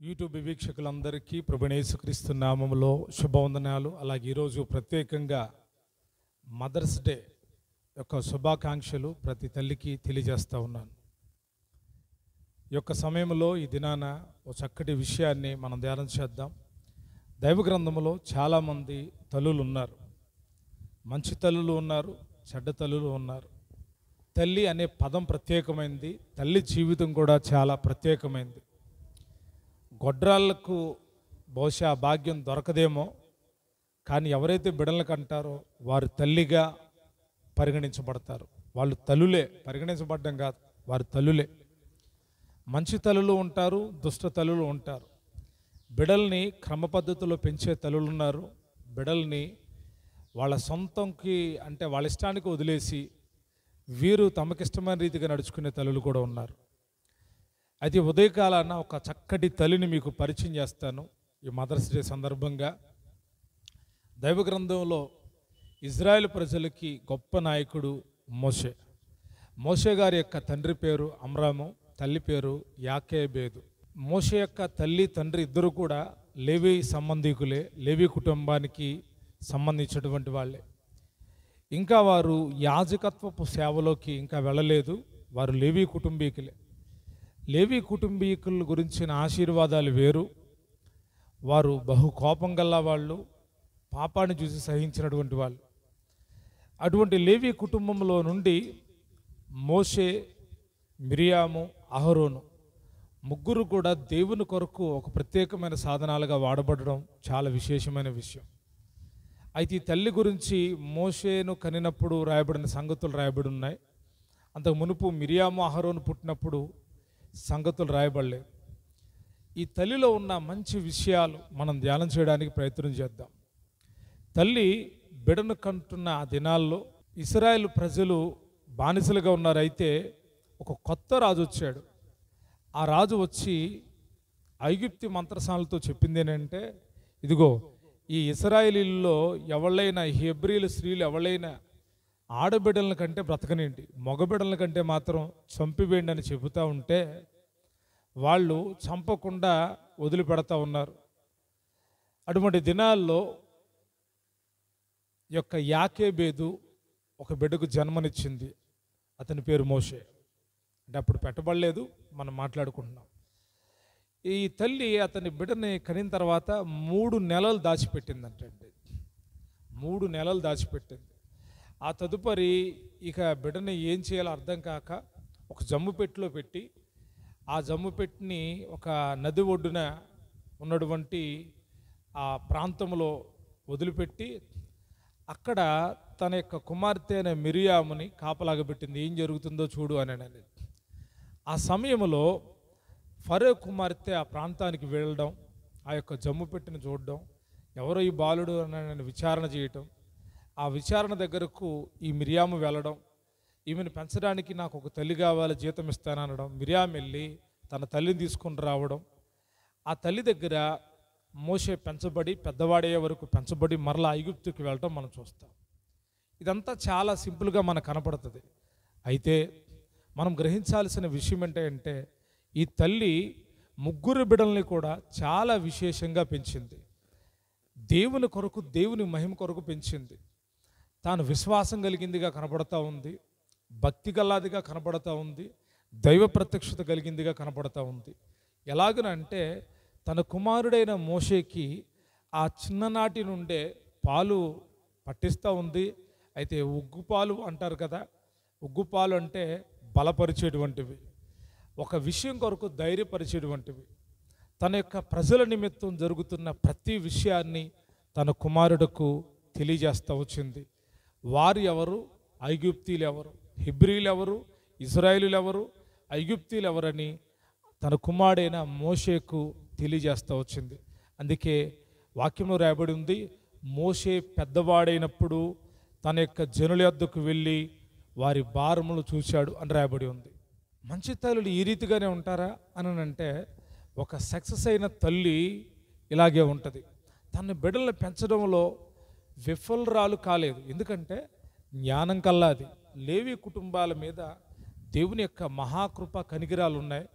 YouTube వీక్షకులందరికీ ప్రభువైన యేసుక్రీస్తు నామములో శుభవందనాలు. అలాగే ఈరోజు ప్రత్యేకంగా మదర్స్ డే యొక్క శుభాకాంక్షలు ప్రతి తల్లికి తెలియజేస్తూ ఉన్నాను. ఈ యొక్క సమయంలో ఈ దినాన ఒక చక్కటి విషయాన్ని మనం ధ్యానం చేద్దాం. దైవ గ్రంథంలో చాలామంది తల్లులు ఉన్నారు. మంచి తల్లులు ఉన్నారు, చెడ్డ తల్లులు ఉన్నారు. తల్లి అనే పదం ప్రత్యేకమైంది. తల్లి జీవితం కూడా చాలా ప్రత్యేకమైంది. గొడ్రాళ్లకు బహుశా భాగ్యం దొరకదేమో, కానీ ఎవరైతే బిడ్డలను కంటారో వారు తల్లిగా పరిగణించబడతారు. వాళ్ళు తల్లులే, పరిగణించబడ్డం కాదు, వారు తల్లులే. మంచి తల్లులు ఉంటారు, దుష్ట తల్లులు ఉంటారు. బిడ్డల్ని క్రమ పద్ధతిలో పెంచే తల్లులు ఉన్నారు. బిడ్డల్ని వాళ్ళ సొంతంకి అంటే వాళ్ళ ఇష్టానికి వదిలేసి వీరు తమకిష్టమైన రీతిగా నడుచుకునే తల్లులు కూడా ఉన్నారు. అయితే ఉదయకాలాన ఒక చక్కటి తల్లిని మీకు పరిచయం చేస్తాను. ఈ మదర్స్ డే సందర్భంగా దైవ గ్రంథంలో ఇజ్రాయెల్ ప్రజలకి గొప్ప నాయకుడు మోషే. మోషే గారి యొక్క తండ్రి పేరు అమ్రాము, తల్లి పేరు యాకేబేదు. మోషే యొక్క తల్లి తండ్రి ఇద్దరు కూడా లేవీ సంబంధికులే, లేవీ కుటుంబానికి సంబంధించినటువంటి వాళ్ళే. ఇంకా వారు యాజకత్వపు సేవలోకి ఇంకా వెళ్ళలేదు. వారు లేవీ కుటుంబీకులే. లేవీ కుటుంబీకుల గురించిన ఆశీర్వాదాలు వేరు. వారు బహు కోపం గల్ల వాళ్ళు, పాపాన్ని చూసి సహించినటువంటి వాళ్ళు. అటువంటి లేవీ కుటుంబంలో నుండి మోషే, మిరియాము, అహరోను ముగ్గురు కూడా దేవుని కొరకు ఒక ప్రత్యేకమైన సాధనాలుగా వాడబడడం చాలా విశేషమైన విషయం. అయితే ఈ తల్లి గురించి మోషేను కనినప్పుడు రాయబడిన సంగతులు రాయబడి ఉన్నాయి. అంతకు మునుపు మిరియాము, అహరోను పుట్టినప్పుడు సంగతులు రాయబడలేదు. ఈ తల్లిలో ఉన్న మంచి విషయాలు మనం ధ్యానం చేయడానికి ప్రయత్నం చేద్దాం. తల్లి బిడను కంటున్న ఆ దినాల్లో ఇశ్రాయేలు ప్రజలు బానిసలుగా ఉన్నారైతే ఒక కొత్త రాజు వచ్చాడు. ఆ రాజు వచ్చి ఐగుప్తి మంత్రసాలతో చెప్పింది ఏంటంటే, ఇదిగో ఈ ఇశ్రాయేలీల్లో ఎవళ్ళైనా, హెబ్రీల స్త్రీలు ఎవళ్ళైనా ఆడబిడ్డల కంటే బ్రతకనేంటి, మగబిడ్డల కంటే మాత్రం చంపివేయండి అని చెబుతూ ఉంటే వాళ్ళు చంపకుండా వదిలిపెడతా ఉన్నారు. అటువంటి దినాల్లో యొక్క యాకేబేదు ఒక బిడ్డకు జన్మనిచ్చింది. అతని పేరు మోషే. అంటే అప్పుడు పెట్టబడలేదు, మనం మాట్లాడుకుంటున్నాం. ఈ తల్లి అతని బిడ్డని కనిన తర్వాత 3 నెలలు దాచిపెట్టిందంటండి. 3 నెలలు దాచిపెట్టింది. ఆ తదుపరి ఇక బిడ్డని ఏం చేయాలో అర్థం కాక ఒక జమ్ము పెట్టిలో పెట్టి, ఆ జమ్ము పెట్టిని ఒక నది ఒడ్డున ఉన్నటువంటి ఆ ప్రాంతంలో వదిలిపెట్టి అక్కడ తన యొక్క కుమార్తె అయిన మిరియాముని కాపలాగా పెట్టింది. ఏం జరుగుతుందో చూడు అని. ఆ సమయంలో ఫరో కుమార్తె ఆ ప్రాంతానికి వెళ్ళడం, ఆ యొక్క జమ్ము పెట్టిని చూడడం, ఎవరో ఈ బాలుడు అని విచారణ చేయటం, ఆ విచారణ దగ్గరకు ఈ మిరియాము వెళ్ళడం, ఈమెను పెంచడానికి నాకు ఒక తల్లి కావాలి, జీతం ఇస్తాననడం. మిరియాము వెళ్ళి తన తల్లిని తీసుకుని రావడం, ఆ తల్లి దగ్గర మోషే పెంచబడి పెద్దవాడయ్యే వరకు పెంచబడి మరలా ఐగుప్తుకి వెళ్ళడం మనం చూస్తాం. ఇదంతా చాలా సింపుల్గా మనకు కనపడుతుంది. అయితే మనం గ్రహించాల్సిన విషయం ఏంటంటే, ఈ తల్లి ముగ్గురు బిడ్డల్ని కూడా చాలా విశేషంగా పెంచింది. దేవుని కొరకు, దేవుని మహిమ కొరకు పెంచింది. తాను విశ్వాసం కలిగిందిగా కనపడతా ఉంది, భక్తి గల్లాదిగా కనపడతా ఉంది, దైవ ప్రత్యక్షత కలిగిందిగా కనపడతా ఉంది. ఎలాగనంటే తన కుమారుడైన మోషేకి ఆ చిన్ననాటి నుండే పాలు పట్టిస్తూ ఉంది. అయితే ఉగ్గుపాలు అంటారు కదా, ఉగ్గుపాలు అంటే బలపరిచేటువంటివి, ఒక విషయం కొరకు ధైర్యపరిచేటువంటివి. తన యొక్క ప్రజల నిమిత్తం జరుగుతున్న ప్రతి విషయాన్ని తన కుమారుడుకు తెలియజేస్తూ వచ్చింది. వారు ఎవరు, ఐగుప్తీలు ఎవరు, హెబ్రీలు ఎవరు, ఇశ్రాయేలీలు ఎవరు, ఐగుప్తీలు ఎవరని తన కుమారుడైన మోషేకు తెలియజేస్తూ వచ్చింది. అందుకే వాక్యంలో రాయబడి ఉంది, మోషే పెద్దవాడైనప్పుడు తన యొక్క జనుల యొద్దకు వెళ్ళి వారి భారములు చూశాడు అని రాయబడి ఉంది. మంచి తల్లులు ఈ రీతిగానే ఉంటారా అని అంటే, ఒక సక్సెస్ అయిన తల్లి ఇలాగే ఉంటుంది. తన బిడ్డలను పెంచడంలో విఫలరాలు కాలేదు. ఎందుకంటే జ్ఞానం కల్లాది. లేవీ కుటుంబాల మీద దేవుని యొక్క మహాకృప కనిగిరాలు ఉన్నాయి.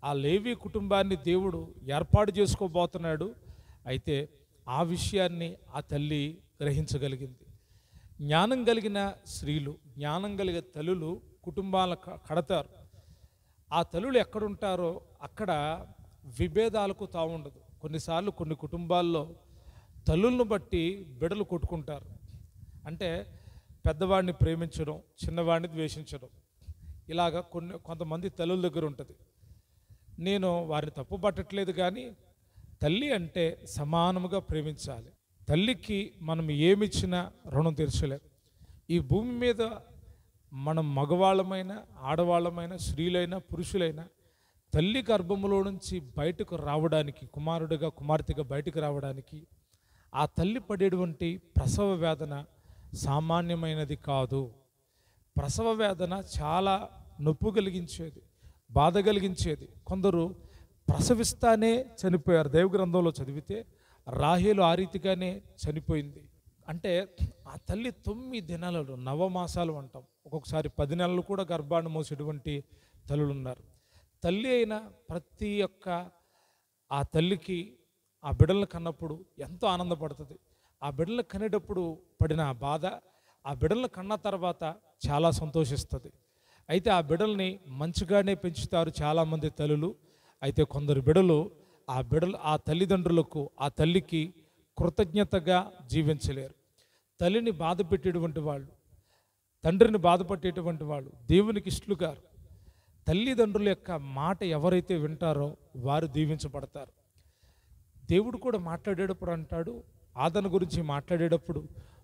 ఆ లేవి కుటుంబాన్ని దేవుడు ఏర్పాటు చేసుకోబోతున్నాడు. అయితే ఆ విషయాన్ని ఆ తల్లి గ్రహించగలిగింది. జ్ఞానం కలిగిన స్త్రీలు, జ్ఞానం కలిగే తల్లులు కుటుంబాలను కడతారు. ఆ తల్లులు ఎక్కడుంటారో అక్కడ విభేదాలకు తావుండదు. కొన్నిసార్లు కొన్ని కుటుంబాల్లో తల్లులను బట్టి బిడ్డలు కొట్టుకుంటారు. అంటే పెద్దవాడిని ప్రేమించడం, చిన్నవాడిని ద్వేషించడం, ఇలాగా కొంతమంది తల్లుల దగ్గర ఉంటుంది. నేను వారిని తప్పు పట్టట్లేదు, కానీ తల్లి అంటే సమానముగా ప్రేమించాలి. తల్లికి మనం ఏమిచ్చినా రుణం తీర్చలేం. ఈ భూమి మీద మనం మగవాళ్ళమైన, ఆడవాళ్ళమైన, స్త్రీలైనా, పురుషులైనా తల్లి గర్భములో నుంచి బయటకు రావడానికి, కుమారుడిగా కుమార్తెగా బయటకు రావడానికి ఆ తల్లి పడేటువంటి ప్రసవ వేదన సామాన్యమైనది కాదు. ప్రసవ వేదన చాలా నొప్పి కలిగించేది, బాధ కలిగించేది. కొందరు ప్రసవిస్తానే చనిపోయారు. దైవగ్రంథంలో చదివితే రాహేలు ఆ రీతిగానే చనిపోయింది. అంటే ఆ తల్లి 9 దినాలలో, నవమాసాలు అంటాం, ఒక్కొక్కసారి 10 నెలలు కూడా గర్భాన్ని మోసేటువంటి తల్లులు ఉన్నారు. తల్లి అయిన ప్రతి ఒక్క ఆ తల్లికి ఆ బిడ్డలను కన్నప్పుడు ఎంతో ఆనందపడుతుంది. ఆ బిడ్డలను కనేటప్పుడు పడిన ఆ బాధ, ఆ బిడ్డలను కన్న తర్వాత చాలా సంతోషిస్తుంది. అయితే ఆ బిడ్డల్ని మంచిగానే పెంచుతారు చాలామంది తల్లులు. అయితే కొందరు బిడ్డలు ఆ తల్లిదండ్రులకు, ఆ తల్లికి కృతజ్ఞతగా జీవించలేరు. తల్లిని బాధ పెట్టేటువంటి వాళ్ళు, తండ్రిని బాధపట్టేటువంటి వాళ్ళు దేవునికి ఇష్టలు గారు. తల్లిదండ్రుల యొక్క మాట ఎవరైతే వింటారో వారు దీవించబడతారు. దేవుడు కూడా మాట్లాడేటప్పుడు అంటాడు, ఆదరణ గురించి మాట్లాడేటప్పుడు,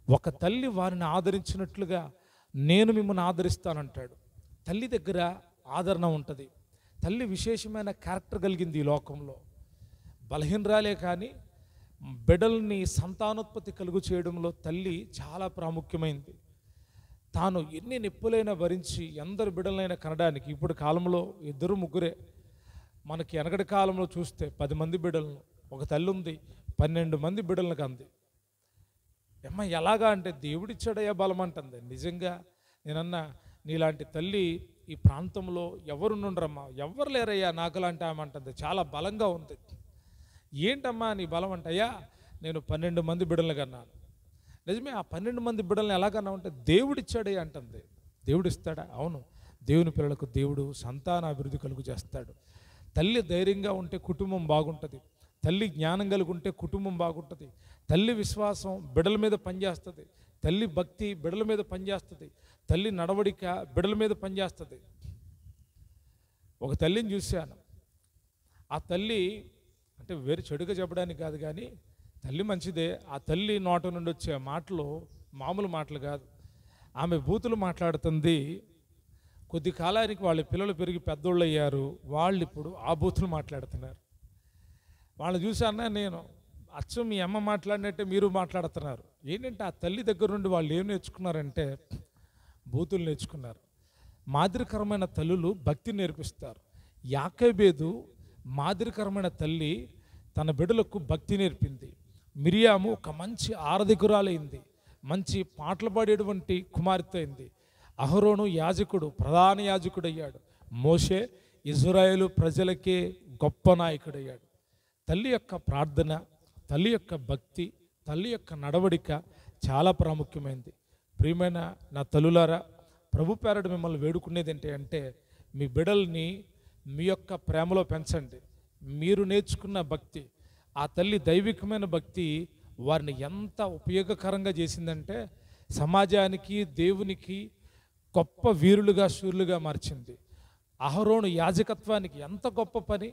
ఒక తల్లి వారిని ఆదరించినట్లుగా నేను మిమ్మల్ని ఆదరిస్తానంటాడు. తల్లి దగ్గర ఆదరణ ఉంటుంది. తల్లి విశేషమైన క్యారెక్టర్ కలిగింది ఈ లోకంలో. బలహీనరాలే కానీ బిడ్డల్ని సంతానోత్పత్తి కలుగు చేయడంలో తల్లి చాలా ప్రాముఖ్యమైంది. తాను ఎన్ని నొప్పులైనా భరించి ఎందరు బిడ్డలైనా కనడానికి, ఇప్పుడు కాలంలో 2 3 మనకి వెనకటి కాలంలో చూస్తే 10 మంది బిడ్డలను, ఒక తల్లి ఉంది 12 మంది బిడ్డలను కంది. అమ్మ ఎలాగా అంటే దేవుడిచ్చాడయ్యా బలం అంటుంది. నిజంగా నేనన్నా, నీలాంటి తల్లి ఈ ప్రాంతంలో ఎవరు నుండ్రమ్మా, ఎవరు లేరయ్యా నాకులాంటి ఆమె అంటుంది. చాలా బలంగా ఉంది. ఏంటమ్మా నీ బలం అంటయ్యా, నేను 12 మంది బిడ్డలను కన్నాను. నిజమే, ఆ 12 మంది బిడ్డలను ఎలాగన్నా ఉంటే దేవుడిచ్చాడే అంటుంది. దేవుడు ఇస్తాడా? అవును, దేవుని పిల్లలకు దేవుడు సంతాన అభివృద్ధి కలుగు చేస్తాడు. తల్లి ధైర్యంగా ఉంటే కుటుంబం బాగుంటుంది. తల్లి జ్ఞానం కలిగి ఉంటే కుటుంబం బాగుంటుంది. తల్లి విశ్వాసం బిడ్డల మీద పనిచేస్తుంది. తల్లి భక్తి బిడ్డల మీద పనిచేస్తుంది. తల్లి నడవడిక బిడ్డల మీద పనిచేస్తుంది. ఒక తల్లిని చూశాను. ఆ తల్లి అంటే వేరే చెడుగా చెప్పడానికి కాదు, కానీ తల్లి మంచిదే. ఆ తల్లి నోట నుండి వచ్చే మాటలు మామూలు మాటలు కాదు. ఆమె బూతులు మాట్లాడుతుంది. కొద్ది కాలానికి వాళ్ళ పిల్లలు పెరిగి పెద్దోళ్ళు అయ్యారు. వాళ్ళు ఇప్పుడు ఆ బూతులు మాట్లాడుతున్నారు. వాళ్ళని చూసానా నేను, అచ్చం మీ అమ్మ మాట్లాడినట్టే మీరు మాట్లాడుతున్నారు. ఏంటంటే ఆ తల్లి దగ్గర నుండి వాళ్ళు ఏం నేర్చుకున్నారంటే బూతులు నేర్చుకున్నారు. మాదిరికరమైన తల్లులు భక్తి నేర్పిస్తారు. యాకోబేదు మాదిరికరమైన తల్లి తన బిడ్డలకు భక్తి నేర్పింది. మిరియాము ఒక మంచి ఆరాధకురాలైంది, మంచి పాటలు పాడేటువంటి కుమార్తె అయింది. అహరోను యాజకుడు, ప్రధాన యాజకుడు అయ్యాడు. మోషే ఇజ్రాయేలు ప్రజలకే గొప్ప నాయకుడయ్యాడు. తల్లి యొక్క ప్రార్థన, తల్లి యొక్క భక్తి, తల్లి యొక్క నడవడిక చాలా ప్రాముఖ్యమైనది. ప్రియమైన నా తల్లులారా, ప్రభు పేరట మిమ్మల్ని వేడుకునేది ఏంటి అంటే, మీ బిడ్డల్ని మీ యొక్క ప్రేమలో పెంచండి. మీరు నేర్చుకున్న భక్తి, ఆ తల్లి దైవికమైన భక్తి వారిని ఎంత ఉపయోగకరంగా చేసిందంటే సమాజానికి, దేవునికి గొప్ప వీరులుగా, శూరులుగా మార్చింది. అహరోను యాజకత్వానికి ఎంత గొప్ప పని.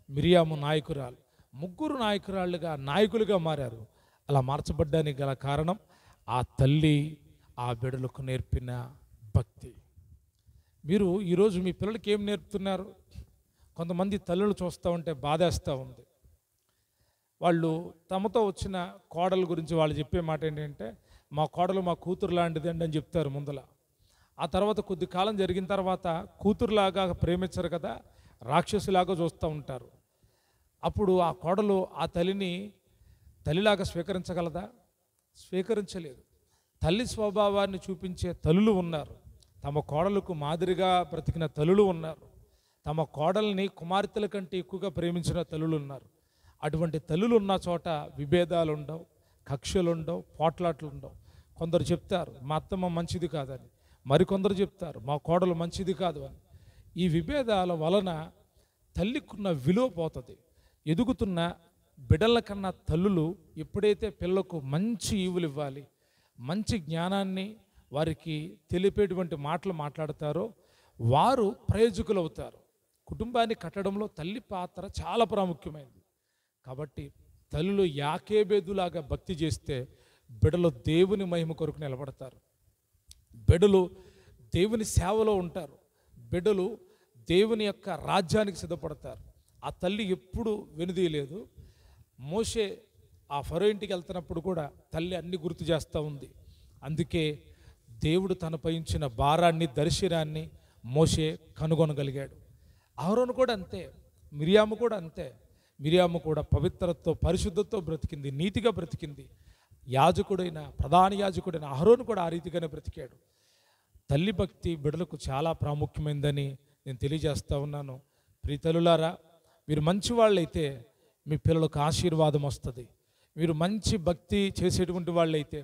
మిరియాము నాయకురాలు, 3 నాయకురాళ్ళుగా నాయకులుగా మారారు. అలా మార్చబడ్డానికి గల కారణం ఆ తల్లి ఆ బిడ్డలకు నేర్పిన భక్తి. మీరు ఈరోజు మీ పిల్లలకి ఏం నేర్పుతున్నారు? కొంతమంది తల్లులు చూస్తూ ఉంటే బాధేస్తూ ఉంది. వాళ్ళు తమతో వచ్చిన కోడల గురించి వాళ్ళు చెప్పే మాట ఏంటంటే, మా కోడలు మా కూతురు లాంటిది అండి అని చెప్తారు ముందల. ఆ తర్వాత కొద్ది కాలం జరిగిన తర్వాత కూతురులాగా ప్రేమించరు కదా, రాక్షసులాగా చూస్తూ ఉంటారు. అప్పుడు ఆ కోడలు ఆ తల్లిని తల్లిలాగా స్వీకరించగలదా? స్వీకరించలేదు. తల్లి స్వభావాన్ని చూపించే తల్లులు ఉన్నారు, తమ కోడలకు మాదిరిగా బ్రతికిన తల్లులు ఉన్నారు. తమ కోడల్ని కుమార్తెల కంటే ఎక్కువగా ప్రేమించిన తల్లులు ఉన్నారు. అటువంటి తల్లులు ఉన్న చోట విభేదాలు ఉండవు, కక్షలు ఉండవు, పోట్లాట్లు ఉండవు. కొందరు చెప్తారు మా అత్తమ్మ మంచిది కాదని, మరికొందరు చెప్తారు మా కోడలు మంచిది కాదు అని. ఈ విభేదాల వలన తల్లికున్న విలువ పోతుంది. ఎదుగుతున్న బిడ్డల కన్నా తల్లులు ఎప్పుడైతే పిల్లలకు మంచి ఈవులు ఇవ్వాలి, మంచి జ్ఞానాన్ని వారికి తెలిపేటువంటి మాటలు మాట్లాడతారో వారు ప్రయోజకులు అవుతారు. కుటుంబాన్ని కట్టడంలో తల్లి పాత్ర చాలా ప్రాముఖ్యమైనది. కాబట్టి తల్లులు యాకేబేదులాగా భక్తి చేస్తే బిడ్డలు దేవుని మహిమ కొరకు నిలబడతారు. బిడ్డలు దేవుని సేవలో ఉంటారు. బిడ్డలు దేవుని యొక్క రాజ్యానికి సిద్ధపడతారు. ఆ తల్లి ఎప్పుడు వెనుదీయలేదు. మోషే ఆ ఫరో ఇంటికి వెళ్తున్నప్పుడు కూడా తల్లి అన్ని గుర్తు చేస్తూ ఉంది. అందుకే దేవుడు తనపై ఉంచిన భారాన్ని, దర్శనాన్ని మోషే కనుగొనగలిగాడు. అహరోను కూడా అంతే, మిరియాము కూడా అంతే. మిరియాము కూడా పవిత్రతతో, పరిశుద్ధతో బ్రతికింది, నీతిగా బ్రతికింది. యాజకుడైన, ప్రధాన యాజకుడైన అహరోను కూడా ఆ రీతిగానే బ్రతికాడు. తల్లి భక్తి బిడ్డలకు చాలా ప్రాముఖ్యమైందని నేను తెలియజేస్తూ ఉన్నాను. ప్రియతల్లులారా, మీరు మంచి వాళ్ళైతే మీ పిల్లలకు ఆశీర్వాదం వస్తుంది. మీరు మంచి భక్తి చేసేటువంటి వాళ్ళైతే,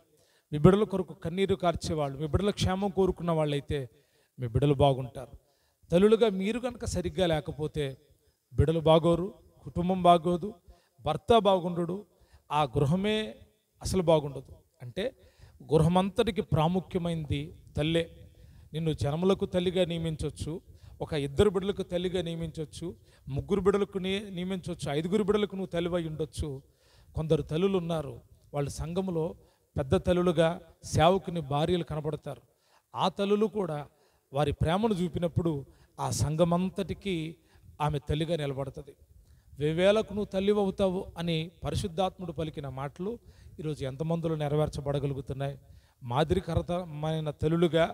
మీ బిడ్డల కొరకు కన్నీరు కార్చేవాళ్ళు, మీ బిడ్డల క్షేమం కోరుకున్న వాళ్ళైతే మీ బిడ్డలు బాగుంటారు. తల్లులుగా మీరు కనుక సరిగ్గా లేకపోతే బిడ్డలు బాగోరు, కుటుంబం బాగోదు, భర్త బాగుండడు, ఆ గృహమే అసలు బాగుండదు. అంటే గృహమంతటికి ప్రాముఖ్యమైనది తల్లే. నిన్ను జనములకు తల్లిగా నియమించవచ్చు, ఒక 2 బిడ్డలకు తల్లిగా నియమించవచ్చు, 3 బిడ్డలకు నియమించవచ్చు, 5 బిడ్డలకు నువ్వు తల్లివై ఉండొచ్చు. కొందరు తల్లులు ఉన్నారు, వాళ్ళ సంఘంలో పెద్ద తల్లులుగా సేవకుని భార్యలు కనబడతారు. ఆ తల్లులు కూడా వారి ప్రేమను చూపినప్పుడు ఆ సంఘమంతటికి ఆమె తల్లిగా నిలబడుతుంది. వేవేలకు నువ్వు తల్లి అవుతావు అని పరిశుద్ధాత్ముడు పలికిన మాటలు ఈరోజు ఎంతమందిలో నెరవేర్చబడగలుగుతున్నాయి? మాదిరికరమైన తల్లులుగా,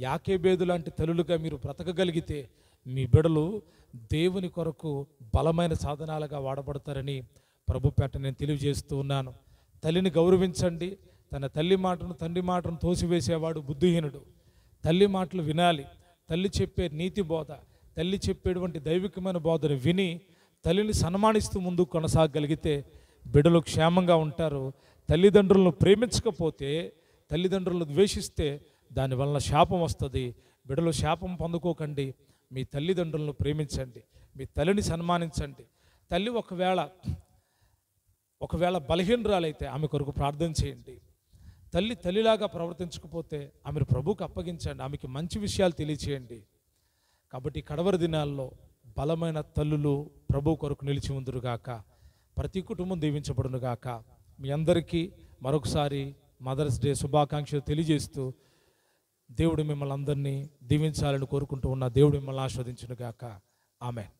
యాకేబేదు లాంటి తల్లులుగా మీరు బ్రతకగలిగితే మీ బిడ్డలు దేవుని కొరకు బలమైన సాధనాలుగా వాడబడతారని ప్రభుపేట నేను తెలియజేస్తూ ఉన్నాను. తల్లిని గౌరవించండి. తన తల్లి మాటను, తండ్రి మాటను తోసివేసేవాడు బుద్ధిహీనుడు. తల్లి మాటలు వినాలి. తల్లి చెప్పే నీతి బోధ, తల్లి చెప్పేటువంటి దైవికమైన బోధను విని తల్లిని సన్మానిస్తూ ముందుకు కొనసాగలిగితే బిడ్డలు క్షేమంగా ఉంటారు. తల్లిదండ్రులను ప్రేమించకపోతే, తల్లిదండ్రులను ద్వేషిస్తే దానివల్ల శాపం వస్తుంది. బిడ్డలు శాపం పొందుకోకండి. మీ తల్లిదండ్రులను ప్రేమించండి, మీ తల్లిని సన్మానించండి. తల్లి ఒకవేళ బలహీనరాలైతే ఆమె కొరకు ప్రార్థన చేయండి. తల్లి తల్లిలాగా ప్రవర్తించకపోతే ఆమెను ప్రభువుకు అప్పగించండి, ఆమెకి మంచి విషయాలు తెలియచేయండి. కాబట్టి కడవరి దినాల్లో బలమైన తల్లులు ప్రభు కొరకు నిలిచి ఉందురుగాక. ప్రతి కుటుంబం దీవించబడునుగాక. మీ అందరికీ మరొకసారి మదర్స్ డే శుభాకాంక్షలు తెలియజేస్తూ దేవుడు మిమ్మల్ని అందరినీ దీవించాలని కోరుకుంటూ ఉన్న దేవుడు మిమ్మల్ని ఆస్వాదించునుగాక. ఆమేన్.